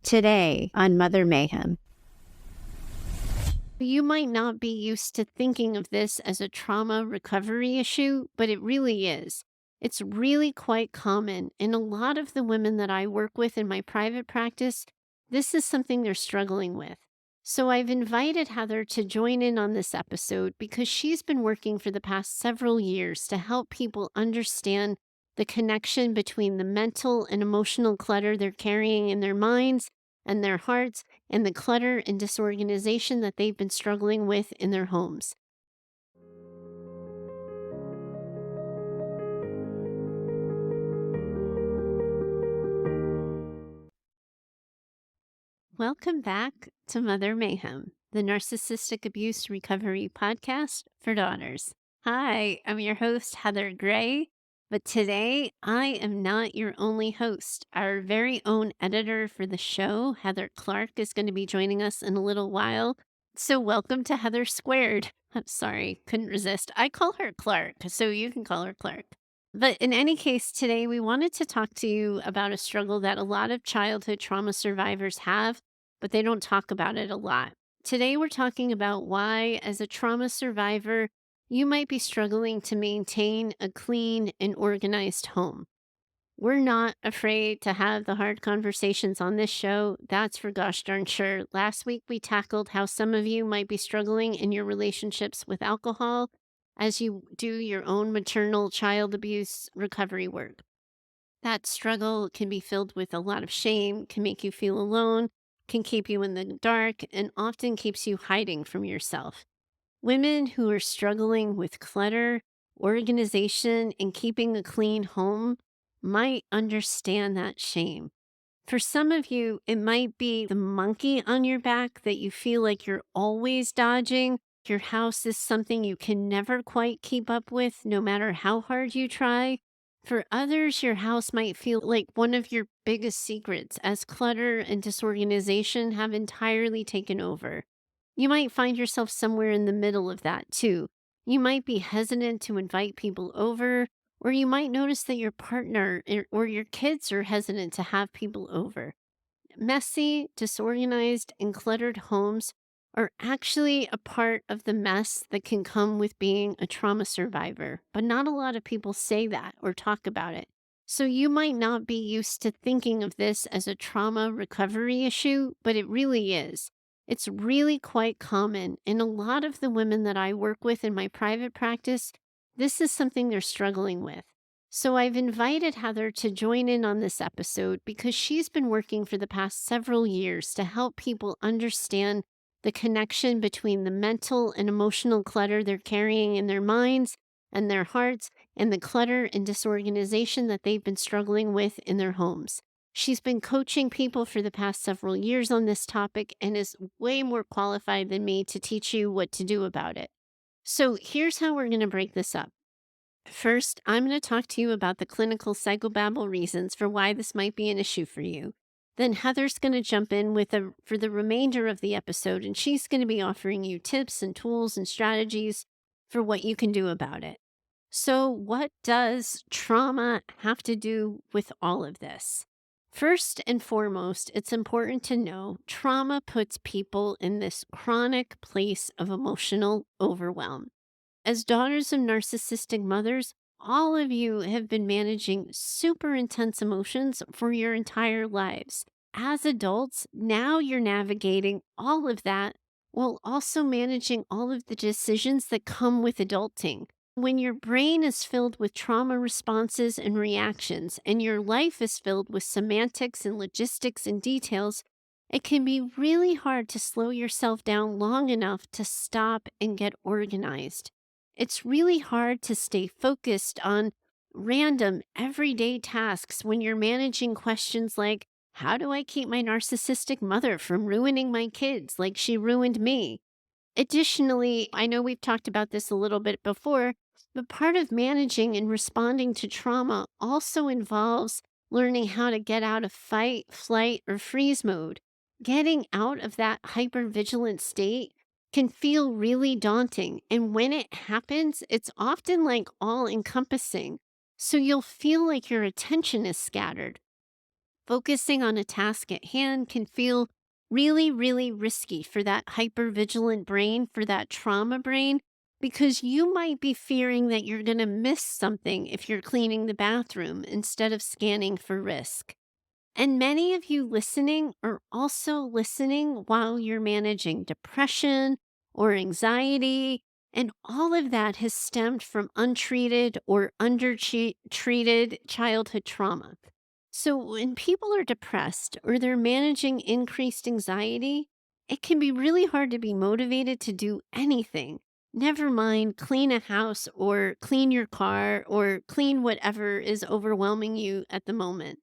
Today on Mother Mayhem. You might not be used to thinking of this as a trauma recovery issue, but it really is. It's really quite common. And a lot of the women that I work with in my private practice, this is something they're struggling with. So I've invited Heather to join in on this episode because she's been working for the past several years to help people understand the connection between the mental and emotional clutter they're carrying in their minds and their hearts and the clutter and disorganization that they've been struggling with in their homes. Welcome back to Mother Mayhem, the Narcissistic Abuse Recovery Podcast for Daughters. Hi, I'm your host, Heather Gray, but today I am not your only host. Our very own editor for the show, Heather Clark, is going to be joining us in a little while. So welcome to Heather Squared. I'm sorry, couldn't resist. I call her Clark, so you can call her Clark. But in any case, today we wanted to talk to you about a struggle that a lot of childhood trauma survivors have, but they don't talk about it a lot. Today, we're talking about why, as a trauma survivor, you might be struggling to maintain a clean and organized home. We're not afraid to have the hard conversations on this show. That's for gosh darn sure. Last week, we tackled how some of you might be struggling in your relationships with alcohol as you do your own maternal child abuse recovery work. That struggle can be filled with a lot of shame, can make you feel alone, can keep you in the dark, and often keeps you hiding from yourself. Women who are struggling with clutter, organization, and keeping a clean home might understand that shame. For some of you, it might be the monkey on your back that you feel like you're always dodging. Your house is something you can never quite keep up with, no matter how hard you try. For others, your house might feel like one of your biggest secrets as clutter and disorganization have entirely taken over. You might find yourself somewhere in the middle of that too. You might be hesitant to invite people over, or you might notice that your partner or your kids are hesitant to have people over. Messy, disorganized, and cluttered homes are actually a part of the mess that can come with being a trauma survivor, but not a lot of people say that or talk about it. So you might not be used to thinking of this as a trauma recovery issue, but it really is. It's really quite common. And a lot of the women that I work with in my private practice, this is something they're struggling with. So I've invited Heather to join in on this episode because she's been working for the past several years to help people understand the connection between the mental and emotional clutter they're carrying in their minds and their hearts and the clutter and disorganization that they've been struggling with in their homes. She's been coaching people for the past several years on this topic and is way more qualified than me to teach you what to do about it. So here's how we're going to break this up. First, I'm going to talk to you about the clinical psychobabble reasons for why this might be an issue for you. Then Heather's going to jump in for the remainder of the episode, and she's going to be offering you tips and tools and strategies for what you can do about it. So, what does trauma have to do with all of this? First and foremost, it's important to know trauma puts people in this chronic place of emotional overwhelm. As daughters of narcissistic mothers, all of you have been managing super intense emotions for your entire lives. As adults, now you're navigating all of that while also managing all of the decisions that come with adulting. When your brain is filled with trauma responses and reactions, and your life is filled with semantics and logistics and details, it can be really hard to slow yourself down long enough to stop and get organized. It's really hard to stay focused on random, everyday tasks when you're managing questions like, how do I keep my narcissistic mother from ruining my kids like she ruined me? Additionally, I know we've talked about this a little bit before, but part of managing and responding to trauma also involves learning how to get out of fight, flight, or freeze mode. Getting out of that hypervigilant state can feel really daunting. And when it happens, it's often like all encompassing. So you'll feel like your attention is scattered. Focusing on a task at hand can feel really, really risky for that hypervigilant brain, for that trauma brain, because you might be fearing that you're going to miss something if you're cleaning the bathroom instead of scanning for risk. And many of you listening are also listening while you're managing depression or anxiety. And all of that has stemmed from untreated or undertreated childhood trauma. So when people are depressed or they're managing increased anxiety, it can be really hard to be motivated to do anything. Never mind clean a house or clean your car or clean whatever is overwhelming you at the moment.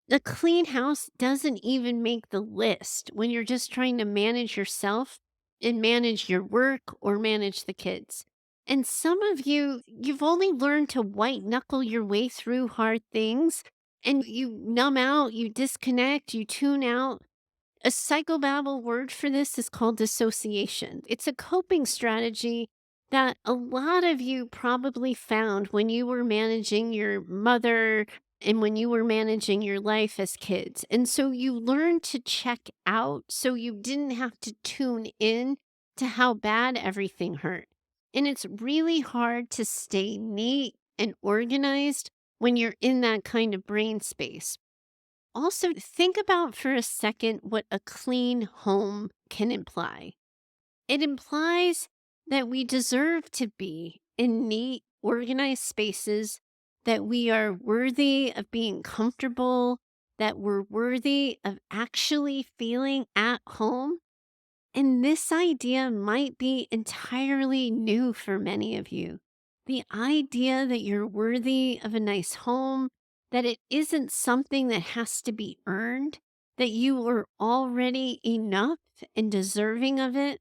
The clean house doesn't even make the list when you're just trying to manage yourself and manage your work or manage the kids. And some of you, you've only learned to white knuckle your way through hard things and you numb out, you disconnect, you tune out. A psychobabble word for this is called dissociation. It's a coping strategy that a lot of you probably found when you were managing your mother and when you were managing your life as kids. And so you learned to check out so you didn't have to tune in to how bad everything hurt. And it's really hard to stay neat and organized when you're in that kind of brain space. Also, think about for a second what a clean home can imply. It implies that we deserve to be in neat, organized spaces, that we are worthy of being comfortable, that we're worthy of actually feeling at home. And this idea might be entirely new for many of you. The idea that you're worthy of a nice home, that it isn't something that has to be earned, that you are already enough and deserving of it.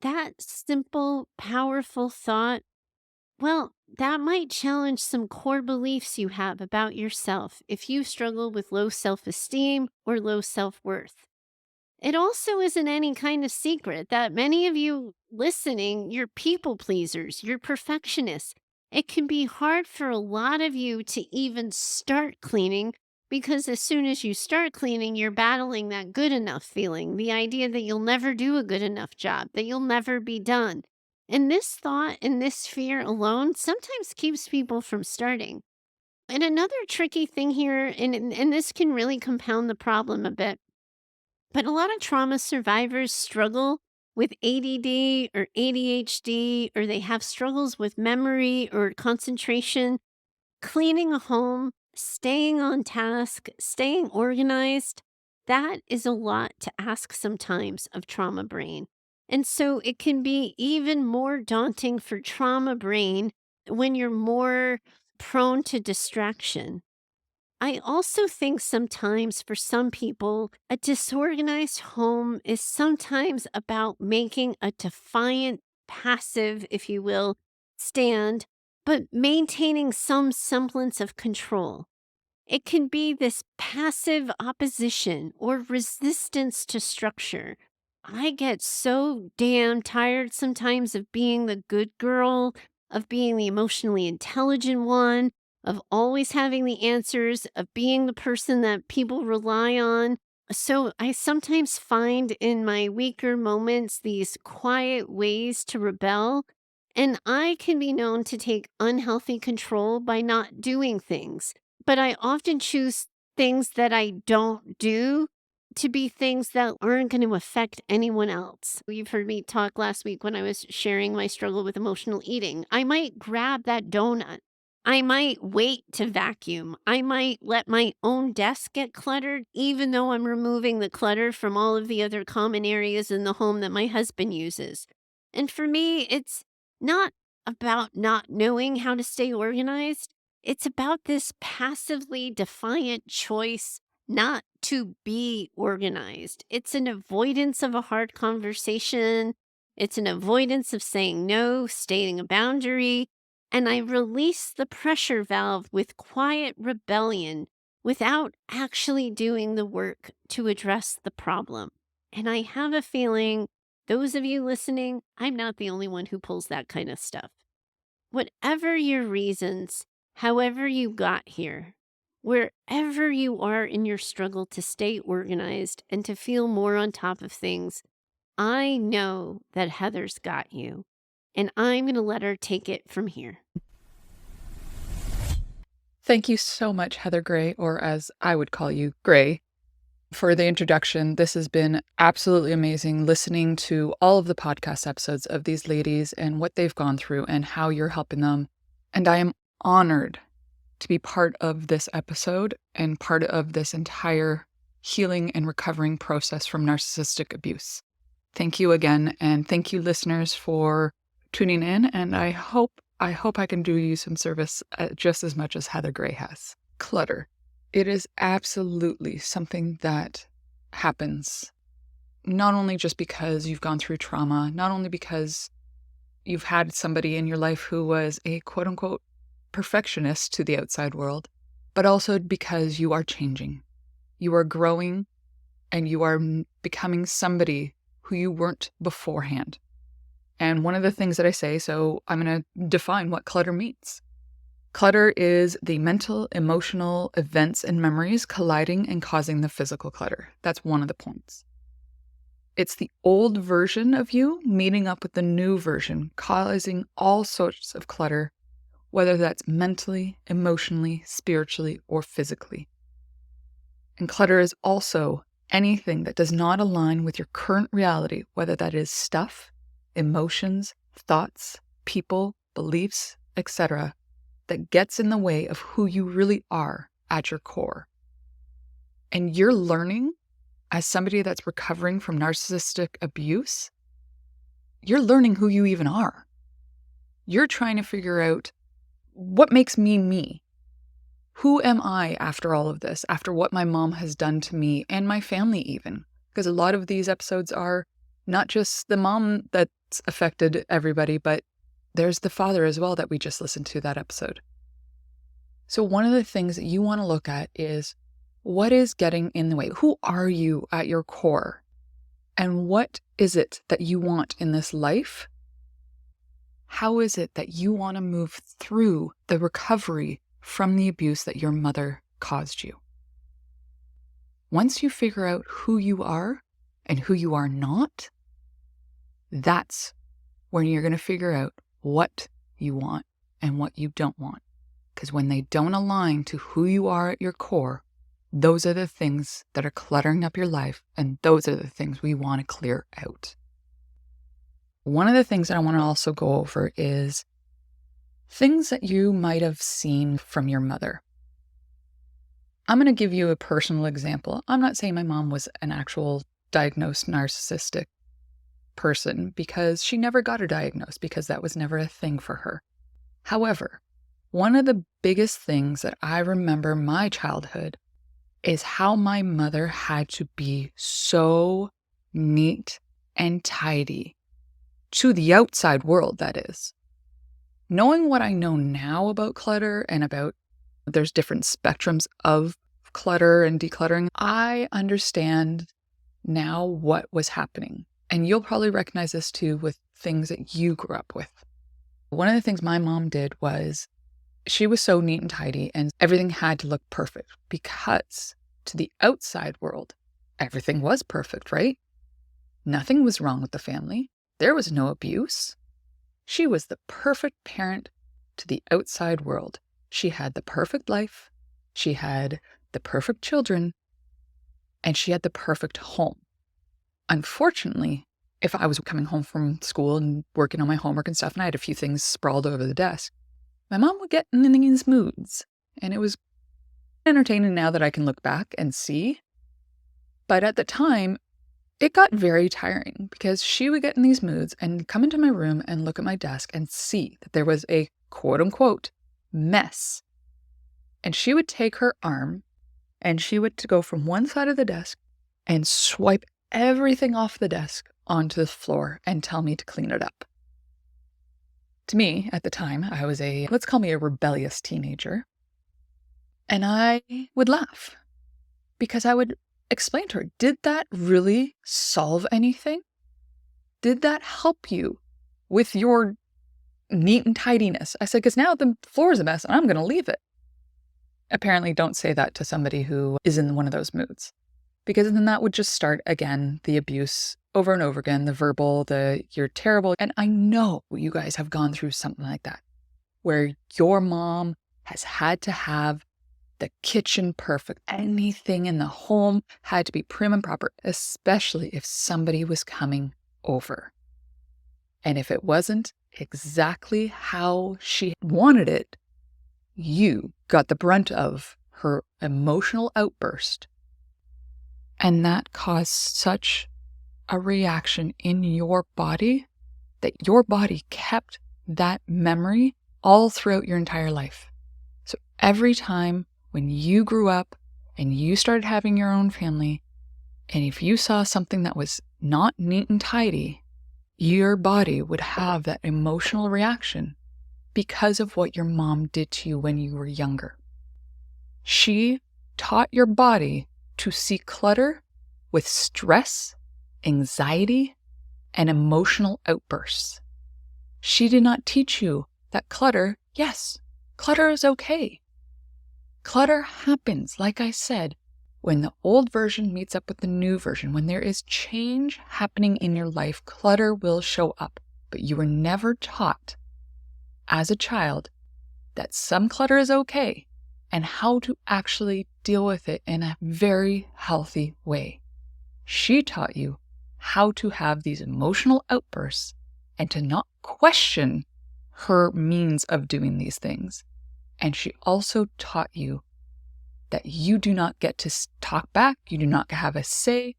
That simple, powerful thought, well, that might challenge some core beliefs you have about yourself if you struggle with low self esteem or low self worth. It also isn't any kind of secret that many of you listening, you're people pleasers, you're perfectionists. It can be hard for a lot of you to even start cleaning because as soon as you start cleaning, you're battling that good enough feeling, the idea that you'll never do a good enough job, that you'll never be done. And this thought and this fear alone sometimes keeps people from starting. And another tricky thing here, and this can really compound the problem a bit, but a lot of trauma survivors struggle with ADD or ADHD, or they have struggles with memory or concentration. Cleaning a home, staying on task, staying organized, that is a lot to ask sometimes of trauma brain. And so it can be even more daunting for trauma brain when you're more prone to distraction. I also think sometimes for some people, a disorganized home is sometimes about making a defiant, passive, if you will, stand, but maintaining some semblance of control. It can be this passive opposition or resistance to structure. I get so damn tired sometimes of being the good girl, of being the emotionally intelligent one, of always having the answers, of being the person that people rely on. So I sometimes find in my weaker moments these quiet ways to rebel. And I can be known to take unhealthy control by not doing things, but I often choose things that I don't do to be things that aren't going to affect anyone else. You've heard me talk last week when I was sharing my struggle with emotional eating. I might grab that donut. I might wait to vacuum. I might let my own desk get cluttered, even though I'm removing the clutter from all of the other common areas in the home that my husband uses. And for me, it's not about not knowing how to stay organized. It's about this passively defiant choice not to be organized. It's an avoidance of a hard conversation. It's an avoidance of saying no, stating a boundary. And I release the pressure valve with quiet rebellion without actually doing the work to address the problem. And I have a feeling those of you listening, I'm not the only one who pulls that kind of stuff. Whatever your reasons, however you got here, Wherever you are in your struggle to stay organized and to feel more on top of things, I know that Heather's got you, and I'm going to let her take it from here. Thank you so much, Heather Gray, or as I would call you, Gray, for the introduction. This has been absolutely amazing listening to all of the podcast episodes of these ladies and what they've gone through and how you're helping them. And I am honored to be part of this episode and part of this entire healing and recovering process from narcissistic abuse. Thank you again, and thank you, listeners, for tuning in. And I hope I can do you some service just as much as Heather Gray has. Clutter. It is absolutely something that happens, not only just because you've gone through trauma, not only because you've had somebody in your life who was a quote unquote perfectionist to the outside world, but also because you are changing. You are growing and you are becoming somebody who you weren't beforehand. And one of the things that I say, so I'm going to define what clutter means. Clutter is the mental, emotional events and memories colliding and causing the physical clutter. That's one of the points. It's the old version of you meeting up with the new version, causing all sorts of clutter, whether that's mentally, emotionally, spiritually, or physically. And clutter is also anything that does not align with your current reality, whether that is stuff, emotions, thoughts, people, beliefs, etc., that gets in the way of who you really are at your core. And you're learning, as somebody that's recovering from narcissistic abuse, you're learning who you even are. You're trying to figure out what makes me me. Who am I after all of this, after what my mom has done to me and my family even? Because a lot of these episodes are not just the mom that's affected everybody, but there's the father as well that we just listened to that episode. So one of the things that you want to look at is what is getting in the way? Who are you at your core? And what is it that you want in this life? How is it that you want to move through the recovery from the abuse that your mother caused you? Once you figure out who you are and who you are not, that's when you're going to figure out what you want and what you don't want. Because when they don't align to who you are at your core, those are the things that are cluttering up your life, and those are the things we want to clear out. One of the things that I want to also go over is things that you might have seen from your mother. I'm going to give you a personal example. I'm not saying my mom was an actual diagnosed narcissistic person because she never got her diagnosed because that was never a thing for her. However, one of the biggest things that I remember my childhood is how my mother had to be so neat and tidy to the outside world, that is. Knowing what I know now about clutter and about there's different spectrums of clutter and decluttering, I understand now what was happening. And you'll probably recognize this too with things that you grew up with. One of the things my mom did was she was so neat and tidy and everything had to look perfect because to the outside world, everything was perfect, right? Nothing was wrong with the family. There was no abuse. She was the perfect parent to the outside world. She had the perfect life. She had the perfect children. And she had the perfect home. Unfortunately, if I was coming home from school and working on my homework and stuff, and I had a few things sprawled over the desk, my mom would get in these moods. And it was entertaining now that I can look back and see. But at the time, it got very tiring because she would get in these moods and come into my room and look at my desk and see that there was a quote unquote mess. And she would take her arm and she would go from one side of the desk and swipe everything off the desk onto the floor and tell me to clean it up. To me, at the time, I was let's call me a rebellious teenager. And I would laugh because I would explain to her, did that really solve anything? Did that help you with your neat and tidiness? I said, because now the floor is a mess and I'm going to leave it. Apparently, don't say that to somebody who is in one of those moods, because then that would just start again the abuse over and over again, the verbal, the you're terrible. And I know you guys have gone through something like that, where your mom has had to have the kitchen perfect. Anything in the home had to be prim and proper, especially if somebody was coming over. And if it wasn't exactly how she wanted it, you got the brunt of her emotional outburst. And that caused such a reaction in your body that your body kept that memory all throughout your entire life. So every time when you grew up and you started having your own family, and if you saw something that was not neat and tidy, your body would have that emotional reaction because of what your mom did to you when you were younger. She taught your body to see clutter with stress, anxiety, and emotional outbursts. She did not teach you that clutter, yes, clutter is okay. Clutter happens, like I said, when the old version meets up with the new version. When there is change happening in your life, clutter will show up. But you were never taught as a child that some clutter is okay and how to actually deal with it in a very healthy way. She taught you how to have these emotional outbursts and to not question her means of doing these things. And she also taught you that you do not get to talk back, you do not have a say,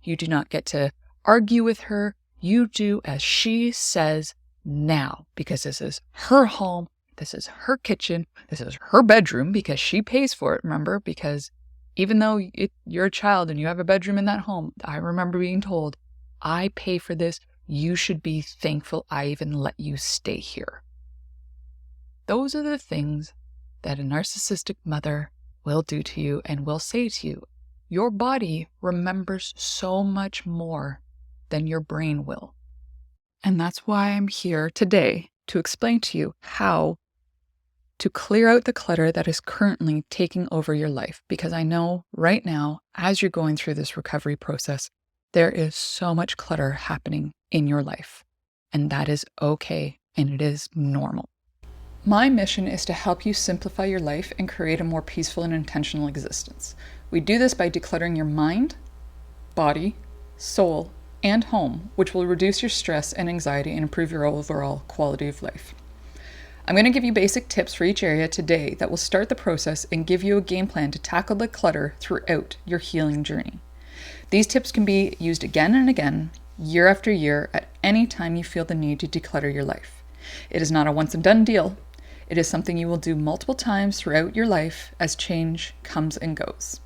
you do not get to argue with her. You do as she says now, because this is her home, this is her kitchen, this is her bedroom, because she pays for it, remember? Because even though you're a child and you have a bedroom in that home, I remember being told, I pay for this, you should be thankful I even let you stay here. Those are the things that a narcissistic mother will do to you and will say to you. Your body remembers so much more than your brain will. And that's why I'm here today to explain to you how to clear out the clutter that is currently taking over your life. Because I know right now, as you're going through this recovery process, there is so much clutter happening in your life. And that is okay, and it is normal. My mission is to help you simplify your life and create a more peaceful and intentional existence. We do this by decluttering your mind, body, soul, and home, which will reduce your stress and anxiety and improve your overall quality of life. I'm going to give you basic tips for each area today that will start the process and give you a game plan to tackle the clutter throughout your healing journey. These tips can be used again and again, year after year, at any time you feel the need to declutter your life. It is not a once and done deal. It is something you will do multiple times throughout your life as change comes and goes.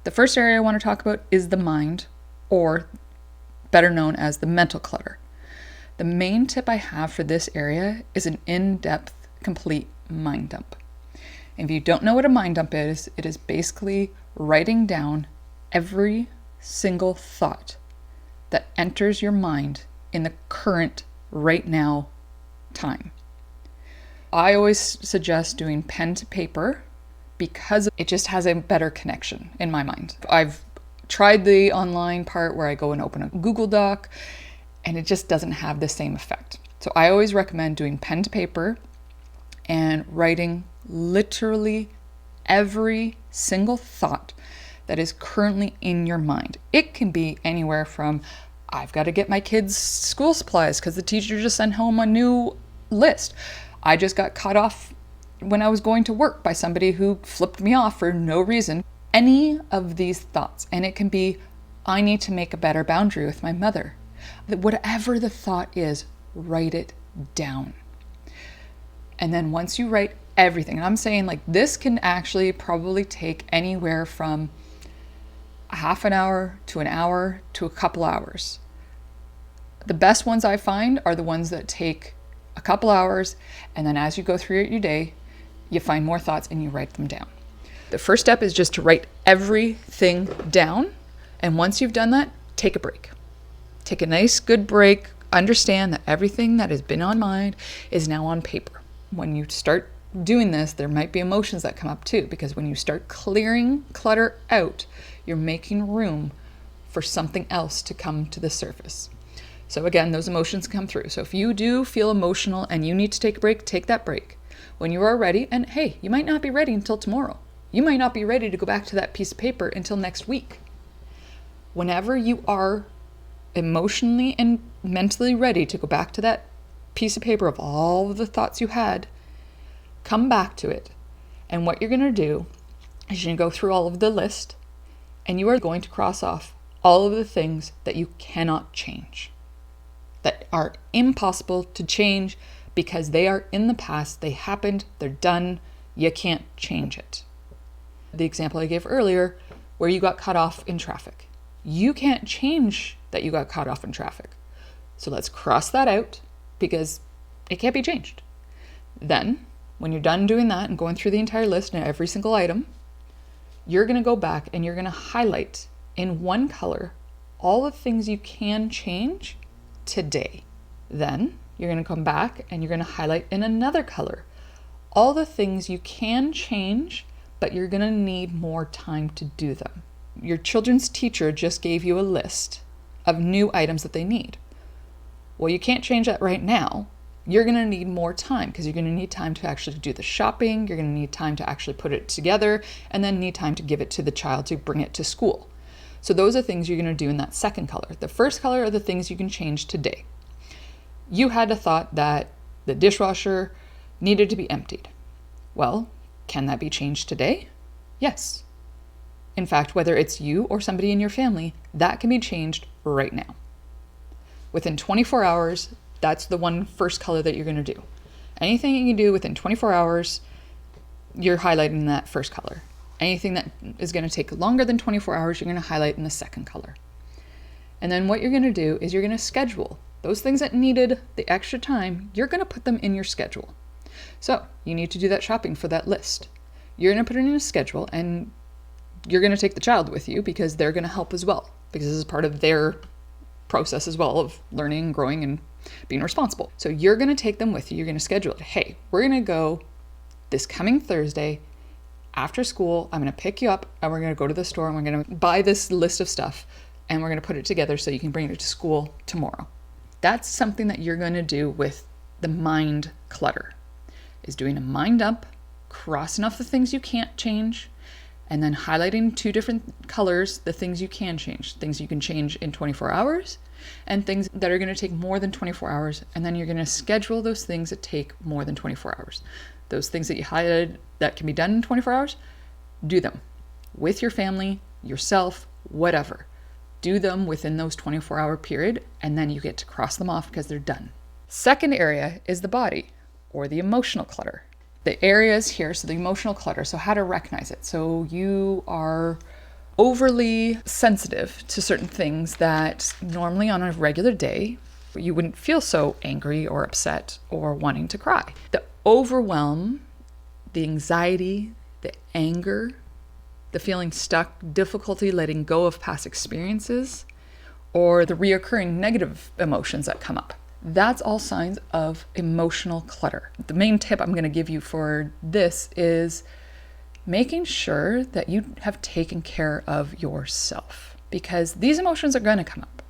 The first area I want to talk about is the mind, or better known as the mental clutter. The main tip I have for this area is an in-depth, complete mind dump. And if you don't know what a mind dump is, it is basically writing down every single thought that enters your mind in the current, right now time. I always suggest doing pen to paper because it just has a better connection in my mind. I've tried the online part where I go and open a Google Doc, and it just doesn't have the same effect. So I always recommend doing pen to paper and writing literally every single thought that is currently in your mind. It can be anywhere from, I've got to get my kids school supplies because the teacher just sent home a new list. I just got cut off when I was going to work by somebody who flipped me off for no reason. Any of these thoughts, and it can be, I need to make a better boundary with my mother. Whatever the thought is, write it down. And then once you write everything, and I'm saying like this can actually probably take anywhere from a half an hour to a couple hours. The best ones I find are the ones that take a couple hours, and then as you go through your day, you find more thoughts and you write them down. The first step is just to write everything down, and once you've done that, take a break. Take a nice, good break. Understand that everything that has been on mind is now on paper. When you start doing this, there might be emotions that come up too, because when you start clearing clutter out, you're making room for something else to come to the surface. So again, those emotions come through. So if you do feel emotional and you need to take a break, take that break. When you are ready, and hey, you might not be ready until tomorrow. You might not be ready to go back to that piece of paper until next week. Whenever you are emotionally and mentally ready to go back to that piece of paper of all of the thoughts you had, come back to it. And what you're going to do is you're going to go through all of the list, and you are going to cross off all of the things that you cannot change, that are impossible to change because they are in the past, they happened, they're done, you can't change it. The example I gave earlier, where you got cut off in traffic. You can't change that you got cut off in traffic. So let's cross that out because it can't be changed. Then, when you're done doing that and going through the entire list and every single item, you're going to go back and you're going to highlight in one color all the things you can change today. Then you're going to come back and you're going to highlight in another color all the things you can change, but you're going to need more time to do them. Your children's teacher just gave you a list of new items that they need. Well, you can't change that right now. You're going to need more time because you're going to need time to actually do the shopping. You're going to need time to actually put it together and then need time to give it to the child to bring it to school. So those are things you're going to do in that second color. The first color are the things you can change today. You had a thought that the dishwasher needed to be emptied. Well, can that be changed today? Yes. In fact, whether it's you or somebody in your family, that can be changed right now. Within 24 hours, that's the one first color that you're going to do. Anything you can do within 24 hours, you're highlighting that first color. Anything that is going to take longer than 24 hours, you're going to highlight in the second color. And then what you're going to do is you're going to schedule those things that needed the extra time. You're going to put them in your schedule. So you need to do that shopping for that list. You're going to put it in a schedule, and you're going to take the child with you because they're going to help as well, because this is part of their process as well of learning, growing, and being responsible. So you're going to take them with you. You're going to schedule it. Hey, we're going to go this coming Thursday after school. I'm going to pick you up and we're going to go to the store and we're going to buy this list of stuff and we're going to put it together so you can bring it to school tomorrow. That's something that you're going to do with the mind clutter, is doing a mind dump, crossing off the things you can't change, and then highlighting two different colors, the things you can change, things you can change in 24 hours and things that are going to take more than 24 hours. And then you're going to schedule those things that take more than 24 hours. Those things that you highlighted that can be done in 24 hours, do them with your family, yourself, whatever. Do them within those 24-hour period, and then you get to cross them off because they're done. Second area is the body or the emotional clutter. The areas here, so the emotional clutter, so how to recognize it. So you are overly sensitive to certain things that normally on a regular day, you wouldn't feel so angry or upset or wanting to cry. The overwhelm, the anxiety, the anger, the feeling stuck, difficulty letting go of past experiences, or the reoccurring negative emotions that come up. That's all signs of emotional clutter. The main tip I'm going to give you for this is making sure that you have taken care of yourself, because these emotions are going to come up.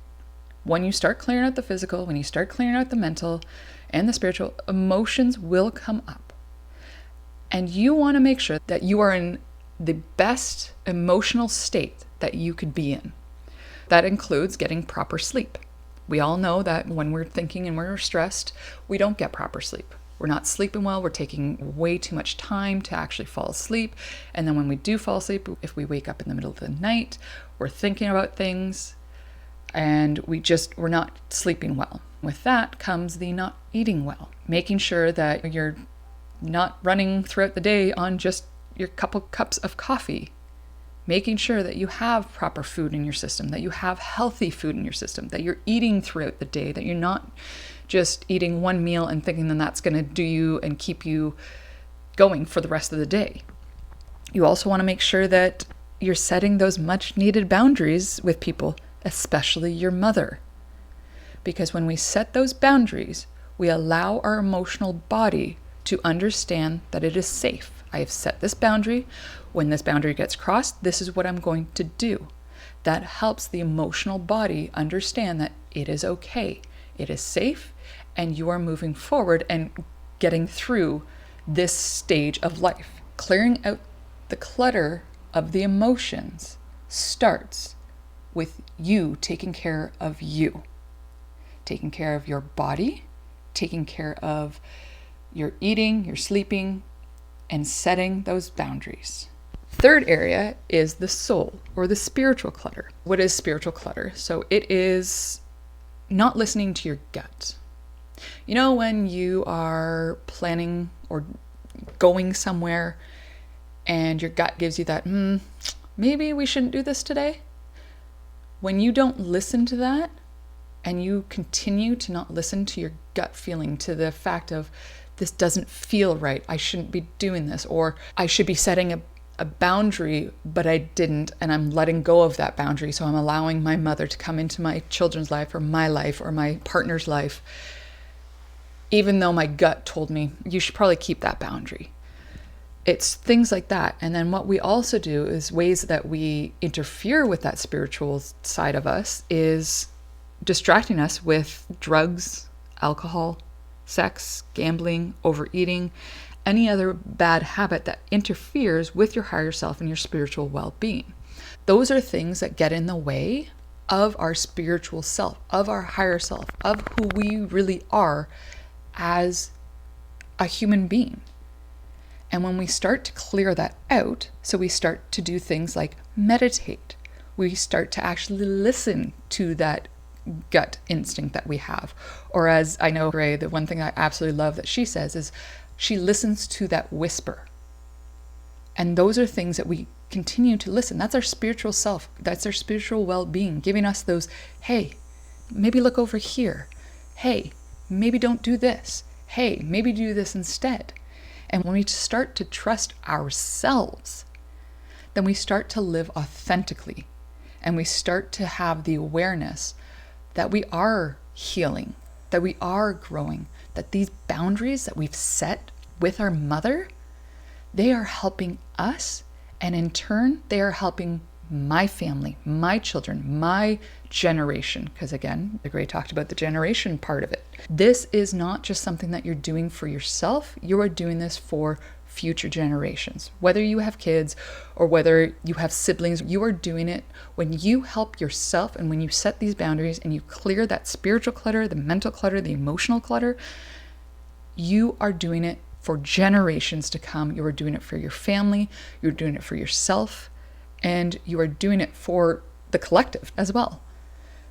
When you start clearing out the physical, when you start clearing out the mental and the spiritual, emotions will come up. And you want to make sure that you are in the best emotional state that you could be in. That includes getting proper sleep. We all know that when we're thinking and we're stressed, we don't get proper sleep. We're not sleeping well. We're taking way too much time to actually fall asleep. And then when we do fall asleep, if we wake up in the middle of the night, we're thinking about things and we're not sleeping well. With that comes the not eating well, making sure that you're not running throughout the day on just your couple cups of coffee. Making sure that you have proper food in your system, that you have healthy food in your system, that you're eating throughout the day, that you're not just eating one meal and thinking that that's going to do you and keep you going for the rest of the day. You also want to make sure that you're setting those much needed boundaries with people, especially your mother. Because when we set those boundaries, we allow our emotional body to understand that it is safe. I have set this boundary. When this boundary gets crossed, this is what I'm going to do. That helps the emotional body understand that it is okay, it is safe, and you are moving forward and getting through this stage of life. Clearing out the clutter of the emotions starts with you taking care of you, taking care of your body, taking care of your eating, your sleeping, and setting those boundaries. Third area is the soul or the spiritual clutter. What is spiritual clutter? So it is not listening to your gut. You know, when you are planning or going somewhere and your gut gives you that, maybe we shouldn't do this today. When you don't listen to that and you continue to not listen to your gut feeling, to the fact of this doesn't feel right, I shouldn't be doing this, or I should be setting a boundary, but I didn't, and I'm letting go of that boundary. So I'm allowing my mother to come into my children's life or my partner's life, even though my gut told me you should probably keep that boundary. It's things like that. And then what we also do is ways that we interfere with that spiritual side of us is distracting us with drugs, alcohol, sex, gambling, overeating, any other bad habit that interferes with your higher self and your spiritual well-being. Those are things that get in the way of our spiritual self, of our higher self, of who we really are as a human being. And when we start to clear that out, so we start to do things like meditate, we start to actually listen to that gut instinct that we have. Or as I know Ray, the one thing I absolutely love that she says is she listens to that whisper. And those are things that we continue to listen. That's our spiritual self. That's our spiritual well-being, giving us those, hey, maybe look over here. Hey, maybe don't do this. Hey, maybe do this instead. And when we start to trust ourselves, then we start to live authentically, and we start to have the awareness that we are healing, that we are growing, that these boundaries that we've set with our mother, they are helping us, and in turn, they are helping my family, my children, my generation. Because again, the Gray talked about the generation part of it. This is not just something that you're doing for yourself. You are doing this for future generations. Whether you have kids or whether you have siblings, you are doing it when you help yourself and when you set these boundaries and you clear that spiritual clutter, the mental clutter, the emotional clutter. You are doing it for generations to come. You are doing it for your family. You're doing it for yourself. And you are doing it for the collective as well.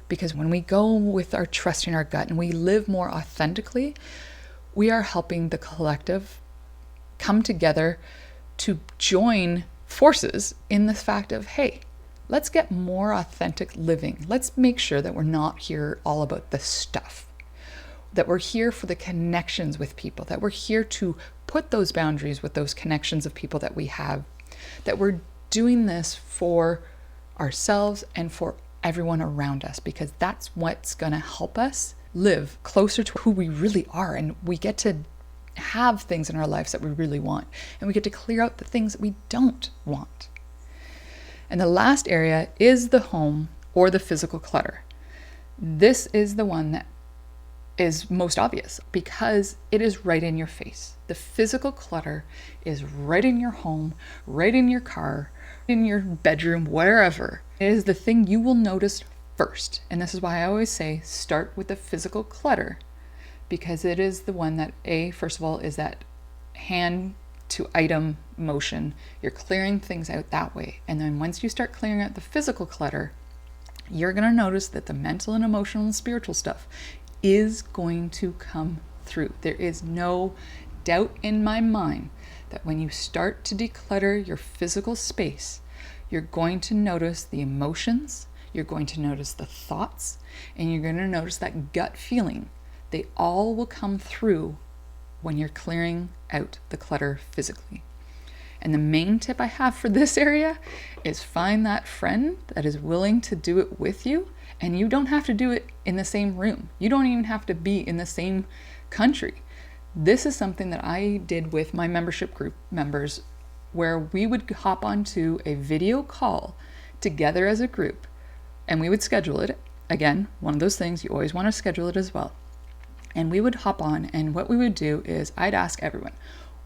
Because when we go with our trust in our gut and we live more authentically, we are helping the collective come together to join forces in the fact of, hey, let's get more authentic living. Let's make sure that we're not here all about the stuff, that we're here for the connections with people, that we're here to put those boundaries with those connections of people that we have, that we're doing this for ourselves and for everyone around us, because that's what's going to help us live closer to who we really are. And we get to have things in our lives that we really want, and we get to clear out the things that we don't want. And the last area is the home or the physical clutter. This is the one that is most obvious because it is right in your face. The physical clutter is right in your home, right in your car, in your bedroom, wherever. It is the thing you will notice first. And this is why I always say start with the physical clutter, because it is the one that, first of all, is that hand to item motion. You're clearing things out that way. And then once you start clearing out the physical clutter, you're going to notice that the mental and emotional and spiritual stuff is going to come through. There is no doubt in my mind that when you start to declutter your physical space, you're going to notice the emotions, you're going to notice the thoughts, and you're going to notice that gut feeling. They all will come through when you're clearing out the clutter physically. And the main tip I have for this area is find that friend that is willing to do it with you. And you don't have to do it in the same room. You don't even have to be in the same country. This is something that I did with my membership group members, where we would hop onto a video call together as a group, and we would schedule it. Again, one of those things, you always want to schedule it as well. And we would hop on, and what we would do is I'd ask everyone,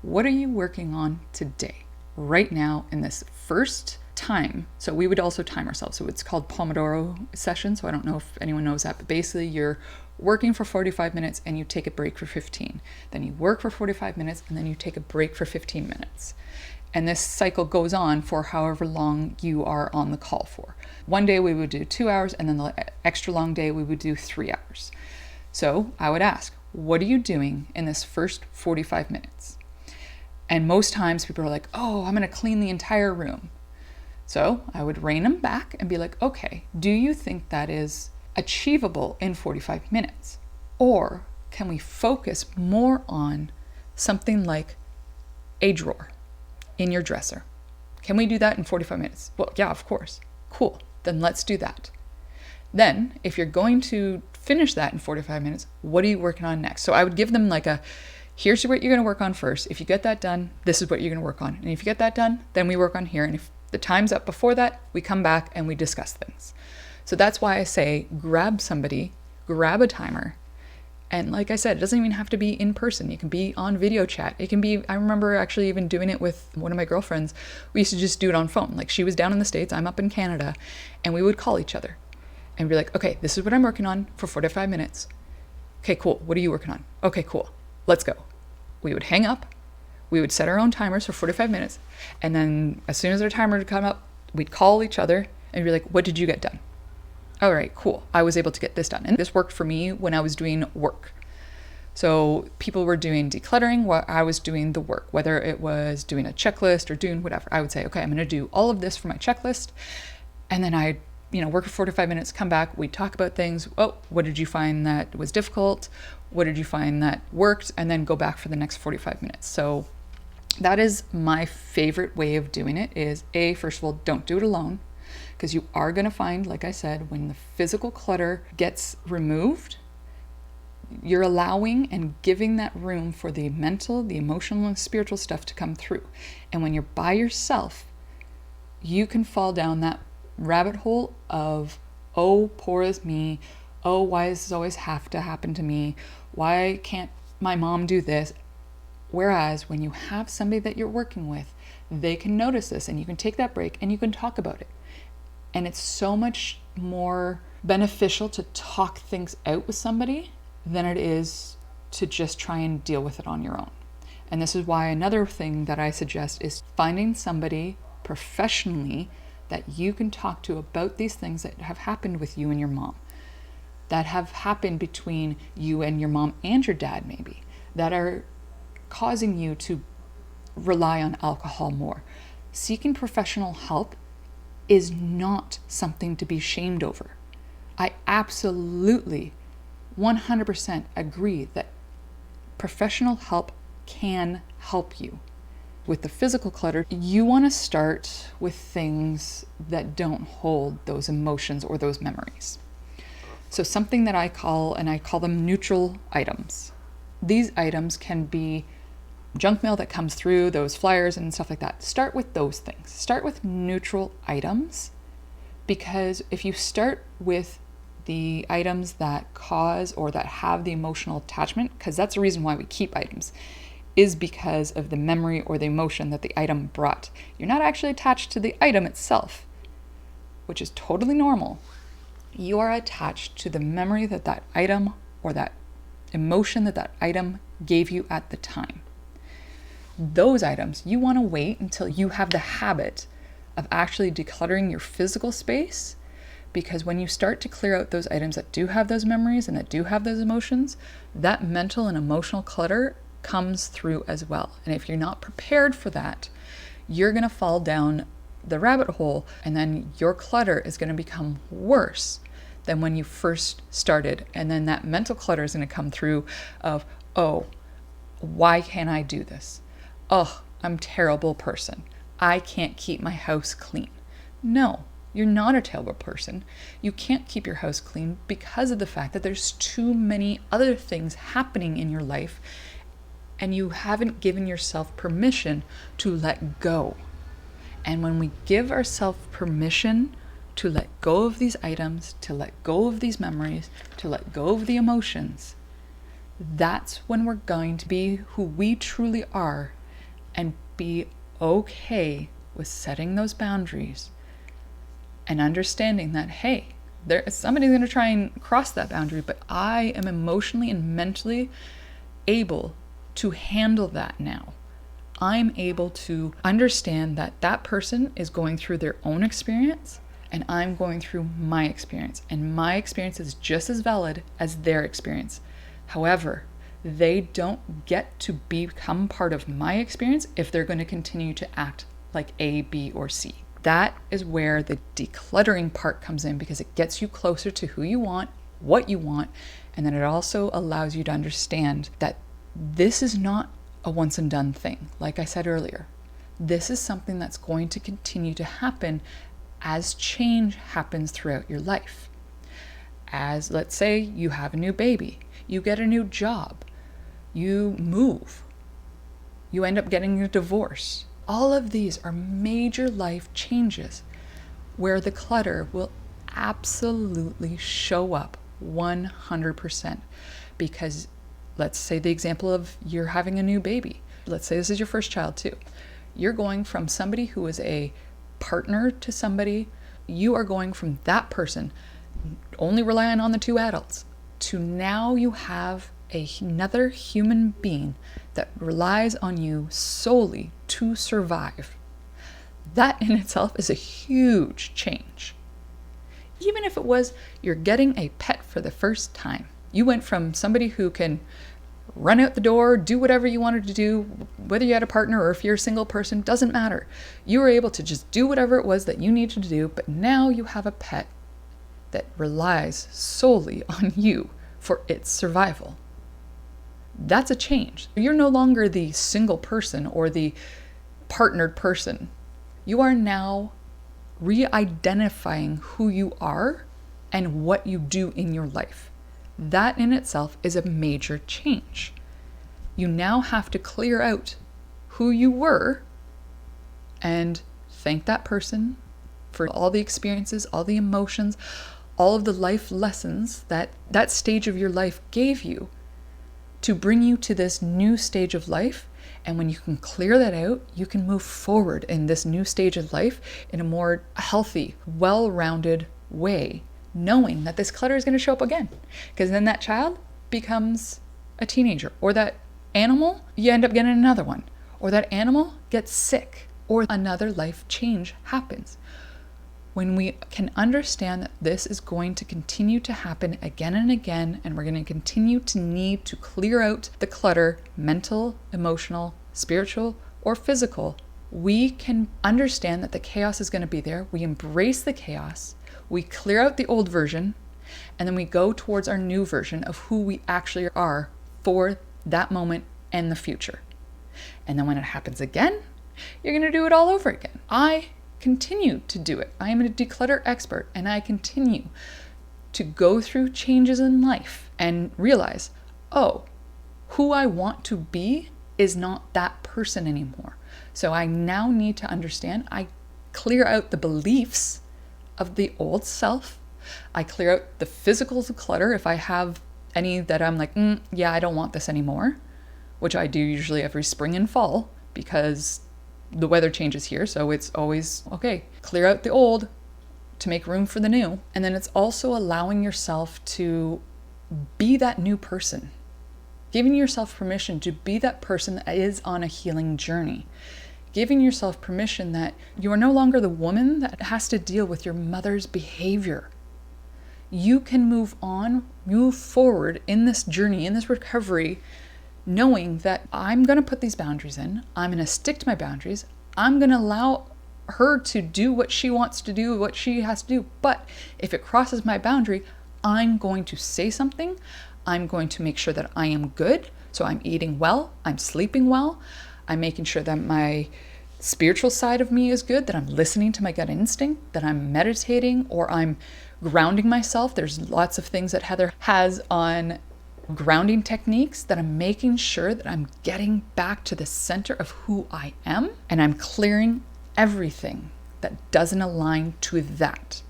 what are you working on today, right now, in this first time? So we would also time ourselves. So it's called Pomodoro session. So I don't know if anyone knows that, but basically you're working for 45 minutes and you take a break for 15. Then you work for 45 minutes and then you take a break for 15 minutes. And this cycle goes on for however long you are on the call for. One day we would do 2 hours, and then the extra long day we would do 3 hours. So I would ask, what are you doing in this first 45 minutes? And most times people are like, oh, I'm going to clean the entire room. So I would rein them back and be like, okay, do you think that is achievable in 45 minutes? Or can we focus more on something like a drawer in your dresser? Can we do that in 45 minutes? Well, yeah, of course. Cool. Then let's do that. Then if you're going to finish that in 45 minutes, what are you working on next? So I would give them like here's what you're going to work on first. If you get that done, this is what you're going to work on. And if you get that done, then we work on here. And if the time's up before that, we come back and we discuss things. So that's why I say grab somebody, grab a timer. And like I said, it doesn't even have to be in person. It can be on video chat. It can be, I remember actually even doing it with one of my girlfriends. We used to just do it on phone. Like she was down in the States, I'm up in Canada, and we would call each other and be like, okay, this is what I'm working on for 45 minutes. Okay, cool. What are you working on? Okay, cool. Let's go. We would hang up. We would set our own timers for 45 minutes. And then as soon as our timer would come up, we'd call each other and be like, what did you get done? All right, cool. I was able to get this done. And this worked for me when I was doing work. So people were doing decluttering while I was doing the work, whether it was doing a checklist or doing whatever. I would say, okay, I'm going to do all of this for my checklist. And then I work for 45 minutes, come back, we talk about things. Oh, what did you find that was difficult? What did you find that worked? And then go back for the next 45 minutes. So that is my favorite way of doing it is first of all, don't do it alone. Because you are going to find, like I said, when the physical clutter gets removed, you're allowing and giving that room for the mental, the emotional, and spiritual stuff to come through. And when you're by yourself, you can fall down that rabbit hole of, oh, poor is me. Oh, why does this always have to happen to me? Why can't my mom do this? Whereas when you have somebody that you're working with, they can notice this and you can take that break and you can talk about it. And it's so much more beneficial to talk things out with somebody than it is to just try and deal with it on your own. And this is why another thing that I suggest is finding somebody professionally that you can talk to about these things that have happened with you and your mom, that have happened between you and your mom and your dad maybe, that are causing you to rely on alcohol more. Seeking professional help is not something to be shamed over. I absolutely 100% agree that professional help can help you. With the physical clutter, you want to start with things that don't hold those emotions or those memories. So something that I call them neutral items. These items can be junk mail that comes through, those flyers and stuff like that. Start with those things. Start with neutral items, because if you start with the items that cause or that have the emotional attachment, because that's the reason why we keep items, is because of the memory or the emotion that the item brought. You're not actually attached to the item itself, which is totally normal. You are attached to the memory that that item or that emotion that that item gave you at the time. Those items, you want to wait until you have the habit of actually decluttering your physical space, because when you start to clear out those items that do have those memories and that do have those emotions, that mental and emotional clutter comes through as well. And if you're not prepared for that, you're going to fall down the rabbit hole, and then your clutter is going to become worse than when you first started. And then that mental clutter is going to come through of, oh, why can't I do this? Oh, I'm a terrible person. I can't keep my house clean. No, you're not a terrible person. You can't keep your house clean because of the fact that there's too many other things happening in your life and you haven't given yourself permission to let go. And when we give ourselves permission to let go of these items, to let go of these memories, to let go of the emotions, that's when we're going to be who we truly are and be okay with setting those boundaries and understanding that, hey, somebody's going to try and cross that boundary, but I am emotionally and mentally able to handle that now. I'm able to understand that that person is going through their own experience and I'm going through my experience. And my experience is just as valid as their experience. However, they don't get to become part of my experience if they're going to continue to act like A, B, or C. That is where the decluttering part comes in, because it gets you closer to who you want, what you want, and then it also allows you to understand that this is not a once and done thing. Like I said earlier, this is something that's going to continue to happen as change happens throughout your life. As, let's say, you have a new baby, you get a new job, you move, you end up getting a divorce. All of these are major life changes where the clutter will absolutely show up 100%. Because let's say the example of you're having a new baby. Let's say this is your first child too. You're going from somebody who is a partner to somebody, you are going from that person only relying on the two adults to now you have another human being that relies on you solely to survive. That in itself is a huge change. Even if it was you're getting a pet for the first time, you went from somebody who can run out the door, do whatever you wanted to do, whether you had a partner or if you're a single person, doesn't matter. You were able to just do whatever it was that you needed to do, but now you have a pet that relies solely on you for its survival. That's a change. You're no longer the single person or the partnered person. You are now re-identifying who you are and what you do in your life. That in itself is a major change. You now have to clear out who you were and thank that person for all the experiences, all the emotions, all of the life lessons that that stage of your life gave you to bring you to this new stage of life. And when you can clear that out, you can move forward in this new stage of life in a more healthy, well-rounded way, knowing that this clutter is going to show up again. Because then that child becomes a teenager, or that animal, you end up getting another one, or that animal gets sick, or another life change happens. When we can understand that this is going to continue to happen again and again, and we're going to continue to need to clear out the clutter, mental, emotional, spiritual, or physical, we can understand that the chaos is going to be there. We embrace the chaos, we clear out the old version, and then we go towards our new version of who we actually are for that moment and the future. And then when it happens again, you're going to do it all over again. I continue to do it. I am a declutter expert, and I continue to go through changes in life and realize, oh, who I want to be is not that person anymore. So I now need to understand, I clear out the beliefs of the old self. I clear out the physical clutter if I have any that I'm like, yeah, I don't want this anymore, which I do usually every spring and fall because the weather changes here. So it's always, okay, clear out the old to make room for the new. And then it's also allowing yourself to be that new person, giving yourself permission to be that person that is on a healing journey, giving yourself permission that you are no longer the woman that has to deal with your mother's behavior. You can move on, move forward in this journey, in this recovery, knowing that I'm going to put these boundaries in. I'm going to stick to my boundaries. I'm going to allow her to do what she wants to do, what she has to do. But if it crosses my boundary, I'm going to say something. I'm going to make sure that I am good. So I'm eating well. I'm sleeping well. I'm making sure that my spiritual side of me is good, that I'm listening to my gut instinct, that I'm meditating, or I'm grounding myself. There's lots of things that Heather has on grounding techniques that I'm making sure that I'm getting back to the center of who I am and I'm clearing everything that doesn't align to that.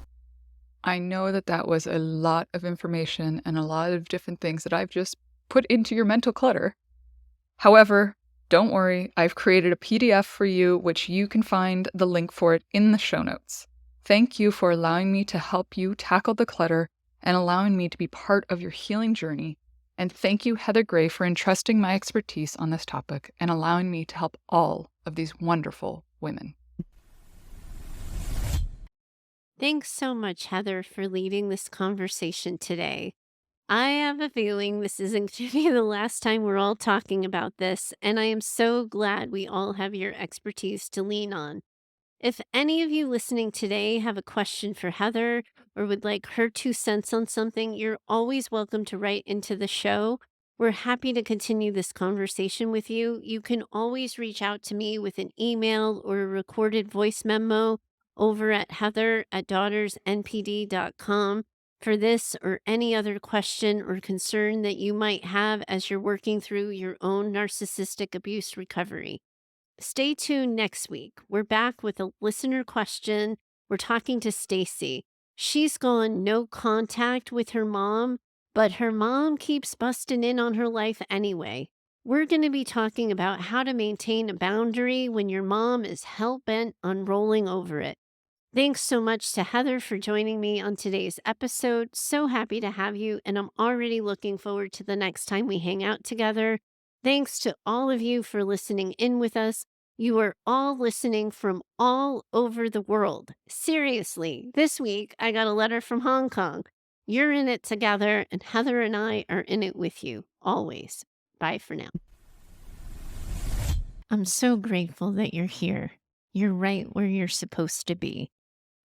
I know that that was a lot of information and a lot of different things that I've just put into your mental clutter. However, don't worry, I've created a PDF for you, which you can find the link for it in the show notes. Thank you for allowing me to help you tackle the clutter and allowing me to be part of your healing journey. And thank you, Heather Gray, for entrusting my expertise on this topic and allowing me to help all of these wonderful women. Thanks so much, Heather, for leading this conversation today. I have a feeling this isn't going to be the last time we're all talking about this, and I am so glad we all have your expertise to lean on. If any of you listening today have a question for Heather or would like her 2 cents on something, you're always welcome to write into the show. We're happy to continue this conversation with you. You can always reach out to me with an email or a recorded voice memo over at heather@daughtersnpd.com for this or any other question or concern that you might have as you're working through your own narcissistic abuse recovery. Stay tuned next week. We're back with a listener question. We're talking to Stacy. She's gone no contact with her mom, but her mom keeps busting in on her life anyway. We're going to be talking about how to maintain a boundary when your mom is hell bent on rolling over it. Thanks so much to Heather for joining me on today's episode. So happy to have you, and I'm already looking forward to the next time we hang out together. Thanks to all of you for listening in with us. You are all listening from all over the world. Seriously, this week I got a letter from Hong Kong. You're in it together, and Heather and I are in it with you, always. Bye for now. I'm so grateful that you're here. You're right where you're supposed to be.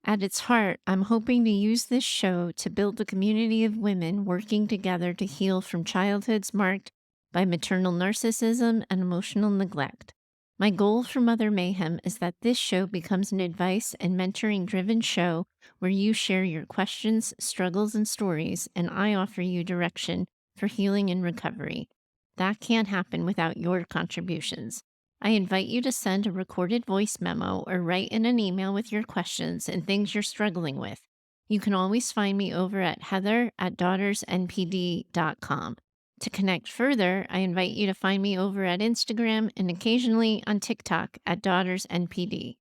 At its heart, I'm hoping to use this show to build a community of women working together to heal from childhoods marked by maternal narcissism and emotional neglect. My goal for Mother Mayhem is that this show becomes an advice and mentoring driven show where you share your questions, struggles, and stories, and I offer you direction for healing and recovery. That can't happen without your contributions. I invite you to send a recorded voice memo or write in an email with your questions and things you're struggling with. You can always find me over at heather@daughtersnpd.com. To connect further, I invite you to find me over at Instagram and occasionally on TikTok at DaughtersNPD.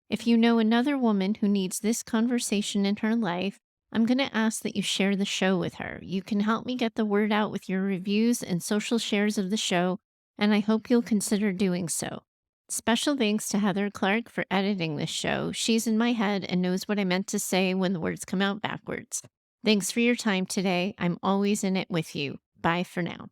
If you know another woman who needs this conversation in her life, I'm going to ask that you share the show with her. You can help me get the word out with your reviews and social shares of the show, and I hope you'll consider doing so. Special thanks to Heather Clark for editing this show. She's in my head and knows what I meant to say when the words come out backwards. Thanks for your time today. I'm always in it with you. Bye for now.